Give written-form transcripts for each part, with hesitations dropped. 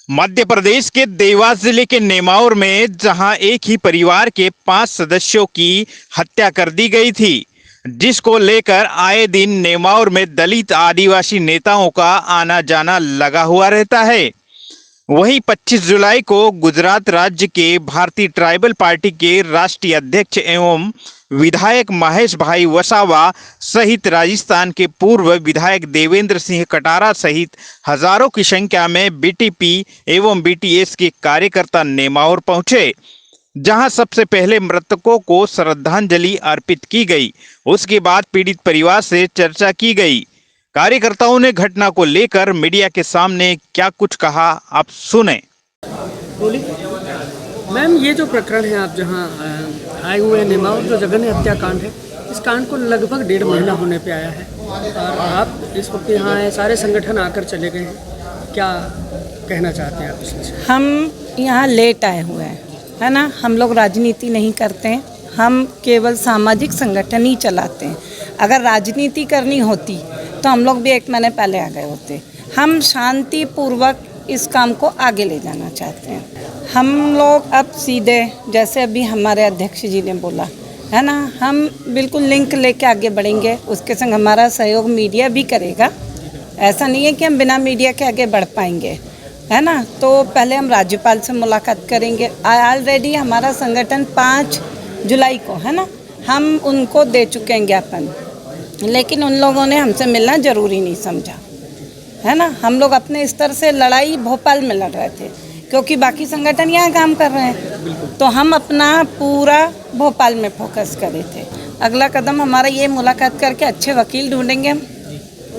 मध्य प्रदेश के देवास जिले के नेमावर में जहां एक ही परिवार के 5 सदस्यों की हत्या कर दी गई थी, जिसको लेकर आए दिन नेमावर में दलित आदिवासी नेताओं का आना जाना लगा हुआ रहता है। वहीं 25 जुलाई को गुजरात राज्य के भारतीय ट्राइबल पार्टी के राष्ट्रीय अध्यक्ष एवं विधायक महेश भाई वसावा सहित राजस्थान के पूर्व विधायक देवेंद्र सिंह कटारा सहित हजारों की संख्या में बीटीपी एवं बीटीएस के कार्यकर्ता नेमावर पहुंचे, जहां सबसे पहले मृतकों को श्रद्धांजलि अर्पित की गई। उसके बाद पीड़ित परिवार से चर्चा की गई। कार्यकर्ताओं ने घटना को लेकर मीडिया के सामने क्या कुछ कहा, आप सुने। मैम, ये जो प्रकरण है आप जहाँ आए हुए हैं नेमावर, जो जघन्य हत्याकांड है, इस कांड को लगभग 1.5 महीना होने पे आया है और आप इस वक्त यहाँ आए, सारे संगठन आकर चले गए हैं, क्या कहना चाहते हैं आप इसमें? हम यहाँ लेट आए हुए हैं, है ना। हम लोग राजनीति नहीं करते हैं, हम केवल सामाजिक संगठन ही चलाते हैं। अगर राजनीति करनी होती तो हम लोग भी 1 महीने पहले आ गए होते। हम शांतिपूर्वक इस काम को आगे ले जाना चाहते हैं। हम लोग अब सीधे, जैसे अभी हमारे अध्यक्ष जी ने बोला है ना, हम बिल्कुल लिंक लेके आगे बढ़ेंगे। उसके संग हमारा सहयोग मीडिया भी करेगा। ऐसा नहीं है कि हम बिना मीडिया के आगे बढ़ पाएंगे, है ना। तो पहले हम राज्यपाल से मुलाकात करेंगे। ऑलरेडी हमारा संगठन 5 जुलाई को, है ना, हम उनको दे चुके हैं ज्ञापन, लेकिन उन लोगों ने हमसे मिलना ज़रूरी नहीं समझा, है ना। हम लोग अपने स्तर से लड़ाई भोपाल में लड़ रहे थे, क्योंकि बाकी संगठन यहाँ काम कर रहे हैं, तो हम अपना पूरा भोपाल में फोकस करे थे। अगला कदम हमारा ये मुलाकात करके अच्छे वकील ढूंढेंगे हम,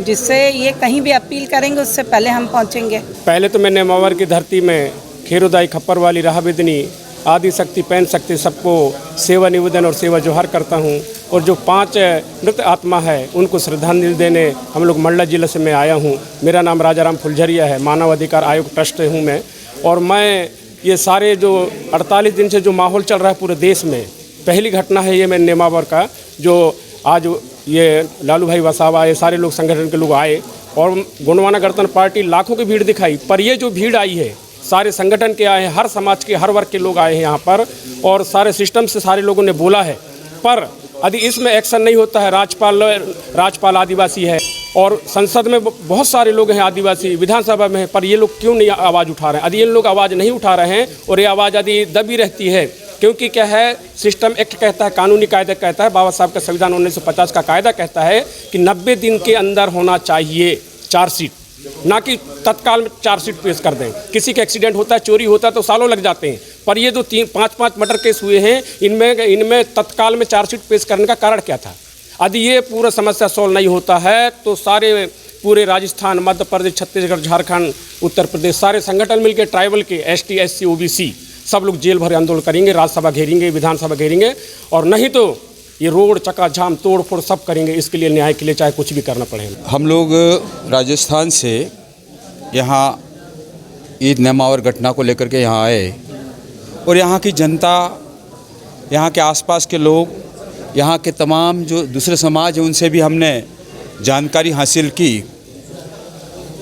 जिससे ये कहीं भी अपील करेंगे उससे पहले हम पहुँचेंगे। पहले तो मैं नेमावर की धरती में खेरुदाई खप्पर वाली राहबिदनी आदि शक्ति पैन शक्ति सबको सेवा निवेदन और सेवा जोहार करता हूँ। और जो 5 मृत आत्मा है उनको श्रद्धांजलि देने हम लोग मंडला जिले से मैं आया हूँ। मेरा नाम राजाराम फुलझरिया है, मानव अधिकार आयोग ट्रस्ट हूँ मैं। और मैं ये सारे जो 48 दिन से जो माहौल चल रहा है पूरे देश में, पहली घटना है ये मैं नेमावर का, जो आज ये लालू भाई वसावा, ये सारे लोग संगठन के लोग आए और गोंडवाना गणतंत्र पार्टी लाखों की भीड़ दिखाई। पर ये जो भीड़ आई है सारे संगठन के आए हैं, हर समाज के हर वर्ग के लोग आए हैं यहाँ पर, और सारे सिस्टम से सारे लोगों ने बोला है। पर यदि इसमें एक्शन नहीं होता है, राज्यपाल आदिवासी है और संसद में बहुत सारे लोग हैं आदिवासी, विधानसभा में है, पर ये लोग क्यों नहीं आवाज़ उठा रहे हैं? यदि ये लोग आवाज़ नहीं उठा रहे हैं और ये आवाज़ यदि दबी रहती है, क्योंकि क्या है, सिस्टम एक्ट कहता है, कानूनी कायदा कहता है, बाबा साहब का संविधान 1950 का कायदा कहता है कि 90 दिन के अंदर होना चाहिए चार्जशीट, ना कि तत्काल में चार्जशीट पेश कर दें। किसी का एक्सीडेंट होता है, चोरी होता है तो सालों लग जाते हैं, पर ये जो 3-5 मर्डर केस हुए हैं इनमें तत्काल में चार्जशीट पेश करने का कारण क्या था? यदि ये पूरा समस्या सॉल्व नहीं होता है तो सारे पूरे राजस्थान, मध्य प्रदेश, छत्तीसगढ़, झारखंड, उत्तर प्रदेश सारे संगठन मिलकर ट्राइबल के ST SC OBC सब लोग जेल भर आंदोलन करेंगे, राज्यसभा घेरेंगे, विधानसभा घेरेंगे, और नहीं तो ये रोड चक्का-जाम तोड़ फोड़ सब करेंगे। इसके लिए, न्याय के लिए चाहे कुछ भी करना पड़े। हम लोग राजस्थान से यहाँ ईद नेमावर घटना को लेकर के यहाँ आए और यहाँ की जनता, यहाँ के आसपास के लोग, यहाँ के तमाम जो दूसरे समाज हैं उनसे भी हमने जानकारी हासिल की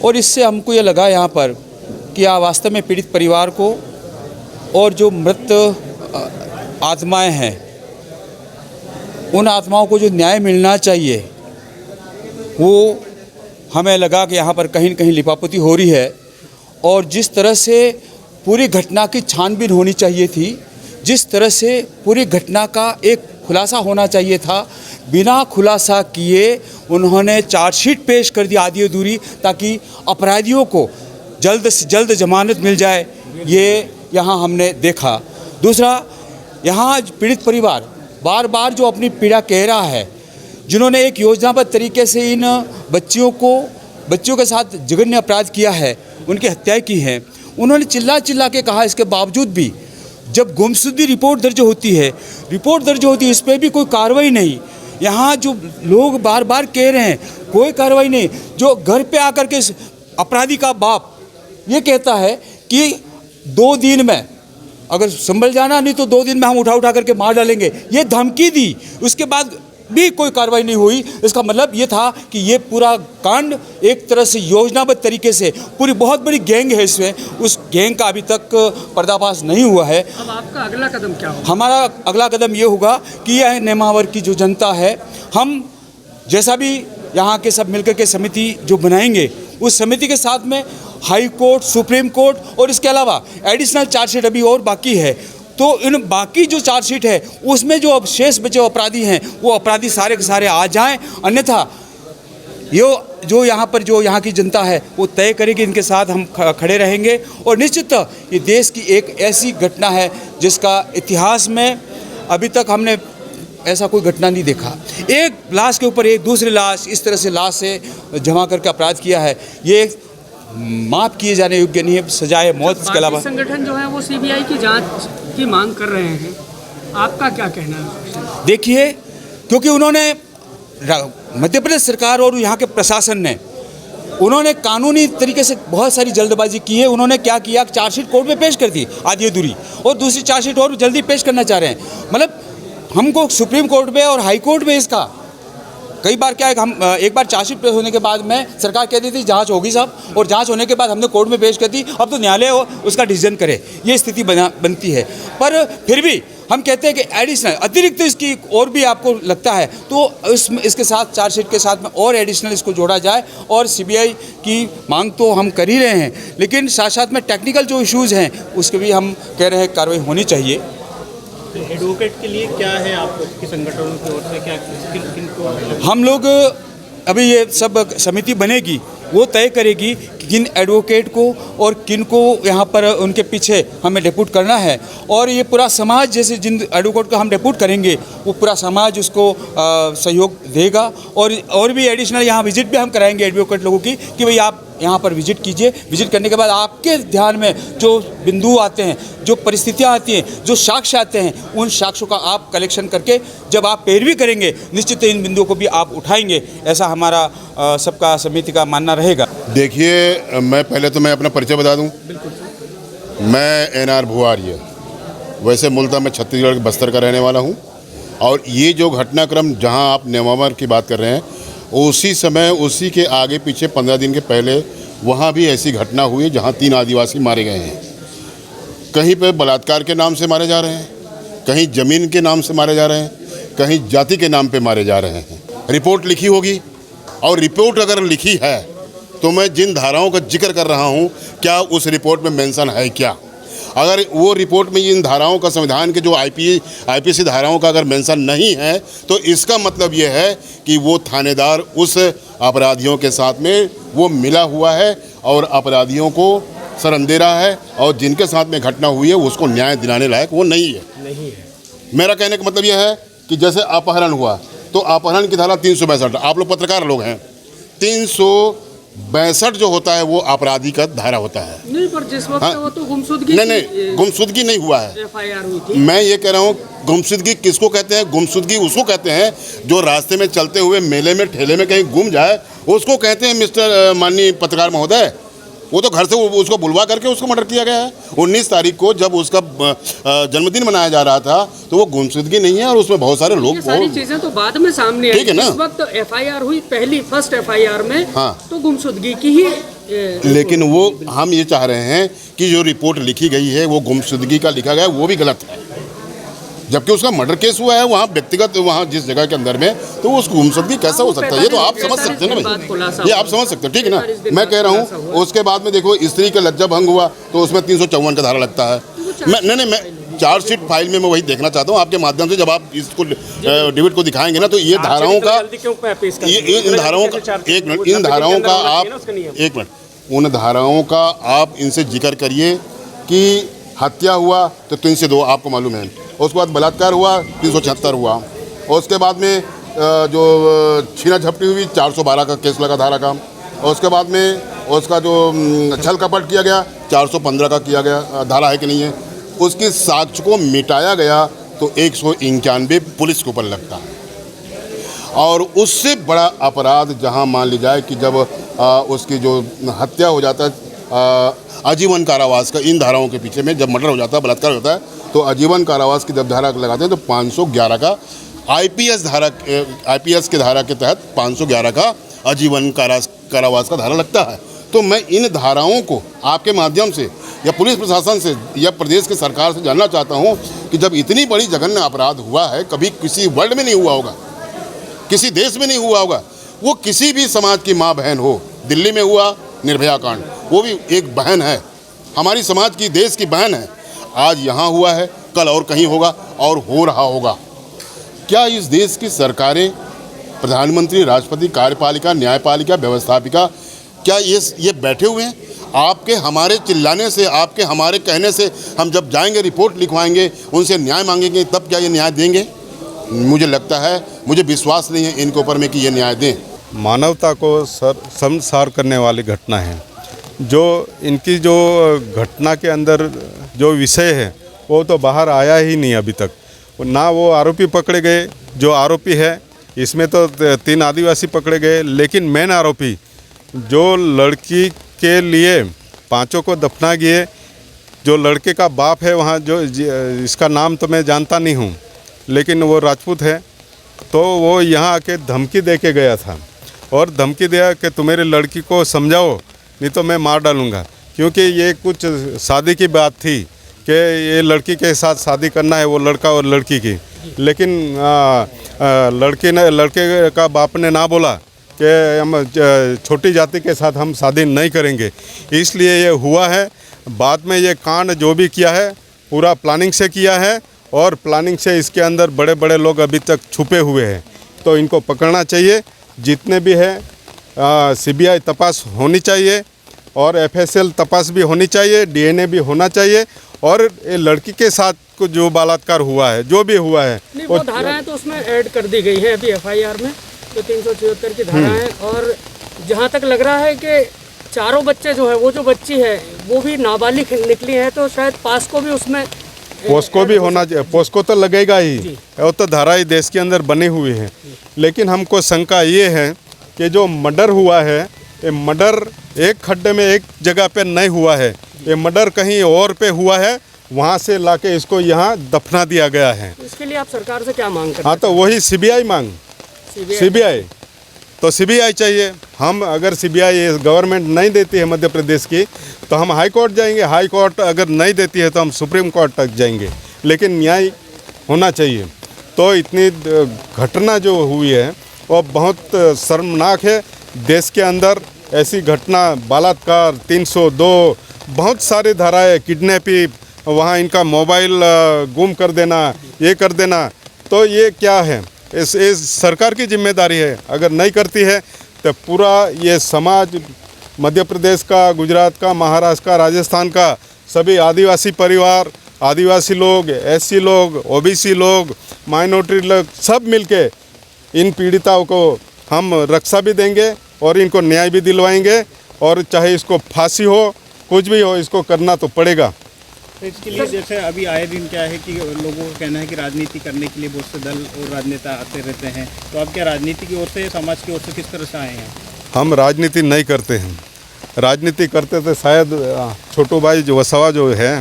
और इससे हमको ये लगा यहाँ पर कि वास्तव में पीड़ित परिवार को और जो मृत आत्माएं हैं उन आत्माओं को जो न्याय मिलना चाहिए, वो हमें लगा कि यहाँ पर कहीं न कहीं लिपापोती हो रही है। और जिस तरह से पूरी घटना की छानबीन होनी चाहिए थी, जिस तरह से पूरी घटना का एक खुलासा होना चाहिए था, बिना खुलासा किए उन्होंने चार्जशीट पेश कर दी आधी अधूरी, ताकि अपराधियों को जल्द से जल्द जमानत मिल जाए। ये यहाँ हमने देखा। दूसरा, यहाँ पीड़ित परिवार बार बार जो अपनी पीड़ा कह रहा है, जिन्होंने एक योजनाबद्ध तरीके से इन बच्चियों के साथ जघन्य अपराध किया है, उनकी हत्याएं की हैं, उन्होंने चिल्ला चिल्ला के कहा, इसके बावजूद भी जब गुमशुदगी रिपोर्ट दर्ज होती है इस पर भी कोई कार्रवाई नहीं। यहाँ जो लोग बार बार कह रहे हैं कोई कार्रवाई नहीं। जो घर पे आकर के अपराधी का बाप ये कहता है कि 2 दिन में अगर संभल जाना नहीं तो 2 दिन में हम उठा करके मार डालेंगे, ये धमकी दी। उसके बाद भी कोई कार्रवाई नहीं हुई, इसका मतलब ये था कि ये पूरा कांड एक तरह से योजनाबद्ध तरीके से, पूरी बहुत बड़ी गैंग है इसमें, उस गैंग का अभी तक पर्दाफाश नहीं हुआ है। अब आपका अगला कदम क्या होगा? हमारा अगला कदम ये होगा कि यह नेमावर की जो जनता है, हम जैसा भी यहाँ के सब मिलकर के समिति जो बनाएंगे, उस समिति के साथ में हाई कोर्ट, सुप्रीम कोर्ट और इसके अलावा एडिशनल चार्जशीट अभी और बाकी है। तो इन बाकी जो चार्जशीट है उसमें जो अब शेष बचे अपराधी हैं, वो अपराधी सारे के सारे आ जाएं, अन्यथा जो यहाँ पर जो यहाँ की जनता है वो तय करेगी, इनके साथ हम खड़े रहेंगे। और निश्चितः ये देश की एक ऐसी घटना है जिसका इतिहास में अभी तक हमने ऐसा कोई घटना नहीं देखा। एक लाश के ऊपर एक दूसरी लाश, इस तरह से लाश से जमा करके अपराध किया है, ये माफ़ किए जाने योग्य नहीं है, सजाए मौत। इसके अलावा संगठन जो है वो सीबीआई की जांच की मांग कर रहे हैं, आपका क्या कहना है? देखिए, क्योंकि उन्होंने मध्य प्रदेश सरकार और यहाँ के प्रशासन ने उन्होंने कानूनी तरीके से बहुत सारी जल्दबाजी की है। उन्होंने क्या किया, चार्जशीट कोर्ट में पेश कर दी आधी अधूरी, और दूसरी चार्जशीट और जल्दी पेश करना चाह रहे हैं। मतलब हमको सुप्रीम कोर्ट में और हाई कोर्ट में इसका कई बार क्या है, हम एक बार चार्जशीट पेश होने के बाद में सरकार कहती थी जांच होगी साहब, और जांच होने के बाद हमने कोर्ट में पेश कर दी, अब तो न्यायालय उसका डिसीजन करे, ये स्थिति बनती है। पर फिर भी हम कहते हैं कि एडिशनल अतिरिक्त इसकी और भी आपको लगता है तो इसके साथ चार्जशीट के साथ में और एडिशनल इसको जोड़ा जाए। और सीबीआई की मांग तो हम कर ही रहे हैं, लेकिन साथ साथ में टेक्निकल जो इश्यूज़ हैं उसके भी हम कह रहे हैं कार्रवाई होनी चाहिए। एडवोकेट के लिए क्या है आपके संगठनों की ओर से, क्या किनको? हम लोग अभी ये सब समिति बनेगी, वो तय करेगी कि किन एडवोकेट को और किन को यहाँ पर उनके पीछे हमें डेप्यूट करना है। और ये पूरा समाज, जैसे जिन एडवोकेट को हम डेप्यूट करेंगे वो पूरा समाज उसको सहयोग देगा। और भी एडिशनल यहाँ विजिट भी हम कराएंगे एडवोकेट लोगों की कि भाई आप यहाँ पर विजिट कीजिए। विजिट करने के बाद आपके ध्यान में जो बिंदु आते हैं, जो परिस्थितियाँ आती हैं, जो साक्ष्य आते हैं, उन साक्ष्यों का आप कलेक्शन करके जब आप पैरवी करेंगे, निश्चित इन बिंदुओं को भी आप उठाएंगे, ऐसा हमारा सबका समिति का मानना रहेगा। देखिए, मैं पहले तो मैं अपना परिचय बता दूं। मैं एनआर भुआरिया, वैसे मूलतः मैं छत्तीसगढ़ के बस्तर का रहने वाला हूं। और ये जो घटनाक्रम जहां आप नेमावर की बात कर रहे हैं, उसी समय उसी के आगे पीछे 15 दिन के पहले वहाँ भी ऐसी घटना हुई जहाँ 3 आदिवासी मारे गए हैं। कहीं पे बलात्कार के नाम से मारे जा रहे हैं, कहीं ज़मीन के नाम से मारे जा रहे हैं, कहीं जाति के नाम पे मारे जा रहे हैं। रिपोर्ट लिखी होगी, और रिपोर्ट अगर लिखी है तो मैं जिन धाराओं का जिक्र कर रहा हूँ, क्या उस रिपोर्ट में मेंशन है क्या? अगर वो रिपोर्ट में इन धाराओं का, संविधान के जो आईपीसी धाराओं का अगर मेंशन नहीं है, तो इसका मतलब ये है कि वो थानेदार उस अपराधियों के साथ में वो मिला हुआ है और अपराधियों को शरण दे रहा है, और जिनके साथ में घटना हुई है उसको न्याय दिलाने लायक वो नहीं है। मेरा कहने का मतलब यह है कि जैसे अपहरण हुआ तो अपहरण की धारा 362, आप लोग पत्रकार लोग हैं, 362 जो होता है वो अपराधी का धारा होता है। नहीं, पर जिस वक्त हाँ? वो तो गुमशुदगी, नहीं, गुमशुदगी नहीं हुआ है। एफआईआर हुई थी। मैं ये कह रहा हूँ, गुमशुदगी किसको कहते हैं? गुमशुदगी उसको कहते हैं जो रास्ते में चलते हुए मेले में, ठेले में कहीं गुम जाए, उसको कहते हैं मिस्टर माननीय पत्रकार महोदय। वो तो घर से उसको बुलवा करके उसको मर्डर किया गया है। 19 तारीख को जब उसका जन्मदिन मनाया जा रहा था, तो वो गुमशुदगी नहीं है, और उसमें बहुत सारे लोग, ये सारी चीजें तो बाद में सामने आई। ठीक है ना? इस वक्त एफआईआर हुई, फर्स्ट एफआईआर में हाँ, तो गुमशुदगी की ही लेकिन वो हम ये चाह रहे हैं कि जो रिपोर्ट लिखी गई है वो गुमशुदगी का लिखा गया है, वो भी गलत है। जबकि उसका मर्डर केस हुआ है वहाँ व्यक्तिगत, वहाँ जिस जगह के अंदर में, तो उसको गुमशुदगी कैसा हो सकता है? ये तो आप समझ सकते हैं ना भाई, ये आप समझ सकते हो, ठीक है ना? मैं कह रहा हूँ उसके बाद में देखो, स्त्री का लज्जा भंग हुआ तो उसमें 354 का धारा लगता है। मैं चार्जशीट फाइल में मैं वही देखना चाहता हूँ आपके माध्यम से, जब आप इसको डेविड को दिखाएंगे ना, तो ये धाराओं का, इन धाराओं का, एक मिनट, इन धाराओं का आप, एक मिनट, उन धाराओं का आप इनसे जिक्र करिए कि हत्या हुआ तो 302 आपको मालूम है, उसके बाद बलात्कार हुआ 376 हुआ, और उसके बाद में जो छीना झपटी हुई 412 का केस लगा धारा का, और उसके बाद में उसका जो छल कपट किया गया 415 का किया गया, धारा है कि नहीं है। उसकी साक्ष्य को मिटाया गया तो 191 पुलिस के ऊपर लगता है। और उससे बड़ा अपराध जहां मान ली जाए कि जब उसकी जो हत्या हो जाता है, आजीवन कारावास का, इन धाराओं के पीछे में जब मर्डर हो जाता है, बलात्कार होता है, तो आजीवन कारावास की जब धारा लगाते हैं तो 511 का आईपीएस के धारा के तहत 511 का आजीवन कारावास का धारा लगता है। तो मैं इन धाराओं को आपके माध्यम से या पुलिस प्रशासन से या प्रदेश की सरकार से जानना चाहता हूं कि जब इतनी बड़ी जघन्य अपराध हुआ है, कभी किसी वर्ल्ड में नहीं हुआ होगा, किसी देश में नहीं हुआ होगा, वो किसी भी समाज की माँ बहन हो। दिल्ली में हुआ निर्भया कांड, वो भी एक बहन है, हमारी समाज की, देश की बहन है। आज यहाँ हुआ है, कल और कहीं होगा और हो रहा होगा। क्या इस देश की सरकारें, प्रधानमंत्री, राष्ट्रपति, कार्यपालिका, न्यायपालिका, व्यवस्थापिका, क्या ये बैठे हुए हैं? आपके हमारे चिल्लाने से, आपके हमारे कहने से हम जब जाएंगे, रिपोर्ट लिखवाएंगे, उनसे न्याय मांगेंगे, तब क्या ये न्याय देंगे? मुझे लगता है, मुझे विश्वास नहीं है इनके ऊपर में कि ये न्याय दें। मानवता को शर्मसार करने वाली घटना है। जो इनकी जो घटना के अंदर जो विषय है वो तो बाहर आया ही नहीं अभी तक। ना वो आरोपी पकड़े गए, जो आरोपी है इसमें तो 3 आदिवासी पकड़े गए, लेकिन मेन आरोपी जो लड़की के लिए 5 को दफना गए, जो लड़के का बाप है वहाँ, जो इसका नाम तो मैं जानता नहीं हूँ, लेकिन वो राजपूत है, तो वो यहाँ आके धमकी दे के गया था और धमकी दिया कि तुम मेरी लड़की को समझाओ नहीं तो मैं मार डालूँगा। क्योंकि ये कुछ शादी की बात थी कि ये लड़की के साथ शादी करना है, वो लड़का और लड़की की, लेकिन लड़के का बाप ने ना बोला कि हम छोटी जाति के साथ हम शादी नहीं करेंगे, इसलिए ये हुआ है। बाद में ये कांड जो भी किया है पूरा प्लानिंग से किया है और प्लानिंग से इसके अंदर बड़े बड़े लोग अभी तक छुपे हुए हैं, तो इनको पकड़ना चाहिए। जितने भी है सीबीआई तपास होनी चाहिए और एफएसएल तपास भी होनी चाहिए, डीएनए भी होना चाहिए, और ये लड़की के साथ को जो बलात्कार हुआ है, जो भी हुआ है, वो धाराएं तो उसमें ऐड कर दी गई है अभी एफआईआर में, तो 376 की धारा है। और जहाँ तक लग रहा है कि चारों बच्चे जो है, वो जो बच्ची है वो भी नाबालिग निकली है, तो शायद पास्को भी उसमें, पोस्को भी होना चाहिए। पोस्को तो लगेगा ही, वो तो धारा ही देश के अंदर बनी हुई है। लेकिन हमको शंका ये है कि जो मर्डर हुआ है, ये मर्डर एक खड्डे में एक जगह पे नहीं हुआ है, ये मर्डर कहीं और पे हुआ है, वहाँ से लाके इसको यहाँ दफना दिया गया है। इसके लिए आप सरकार से क्या मांग करते हैं? हाँ, तो वही सीबीआई मांग, सीबीआई तो सीबीआई चाहिए। हम अगर सीबीआई गवर्नमेंट नहीं देती है मध्य प्रदेश की, तो हम हाई कोर्ट जाएंगे, हाई कोर्ट अगर नहीं देती है तो हम सुप्रीम कोर्ट तक जाएंगे, लेकिन न्याय होना चाहिए। तो इतनी घटना जो हुई है वो बहुत शर्मनाक है। देश के अंदर ऐसी घटना, बलात्कार, 302, बहुत सारी धाराएं, किडनैपिंग, वहाँ इनका मोबाइल गुम कर देना, ये कर देना, तो ये क्या है? इस सरकार की जिम्मेदारी है। अगर नहीं करती है तो पूरा ये समाज, मध्य प्रदेश का, गुजरात का, महाराष्ट्र का, राजस्थान का, सभी आदिवासी परिवार, आदिवासी लोग, एससी लोग, ओबीसी लोग, माइनॉरिटी लोग, सब मिलके इन पीड़िताओं को हम रक्षा भी देंगे और इनको न्याय भी दिलवाएंगे, और चाहे इसको फांसी हो, कुछ भी हो, इसको करना तो पड़ेगा। तो इसके लिए जैसे अभी आए दिन क्या है कि लोगों का कहना है कि राजनीति करने के लिए बहुत से दल और राजनेता आते रहते हैं, तो आप क्या राजनीति की ओर से, समाज की ओर से किस तरह से आए हैं? हम राजनीति नहीं करते हैं। राजनीति करते थे शायद छोटू भाई जो वसावा जो है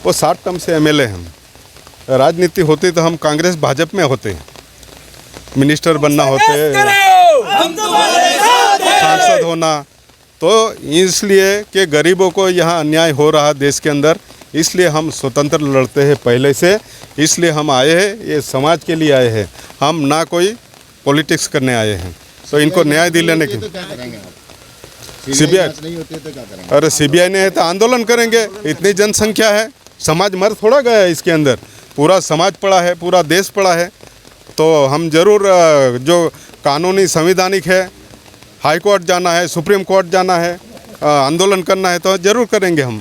वो 60 टर्म से एमएलए हैं। राजनीति होती तो हम कांग्रेस भाजपा में होते, मिनिस्टर बनना होते, सांसद होना, तो इसलिए कि गरीबों को यहाँ अन्याय हो रहा देश के अंदर, इसलिए हम स्वतंत्र लड़ते हैं पहले से, इसलिए हम आए हैं, ये समाज के लिए आए हैं, हम ना कोई पॉलिटिक्स करने आए हैं। तो इनको न्याय दिलाने की सीबीआई नहीं होती तो क्या करेंगे? अरे सीबीआई नहीं है तो आंदोलन करेंगे। इतनी जनसंख्या है, समाज मर थोड़ा गया है इसके अंदर, पूरा समाज पड़ा है, पूरा देश पड़ा है। तो हम जरूर जो कानूनी संवैधानिक है, हाई कोर्ट जाना है, सुप्रीम कोर्ट जाना है, आंदोलन करना है तो ज़रूर करेंगे हम।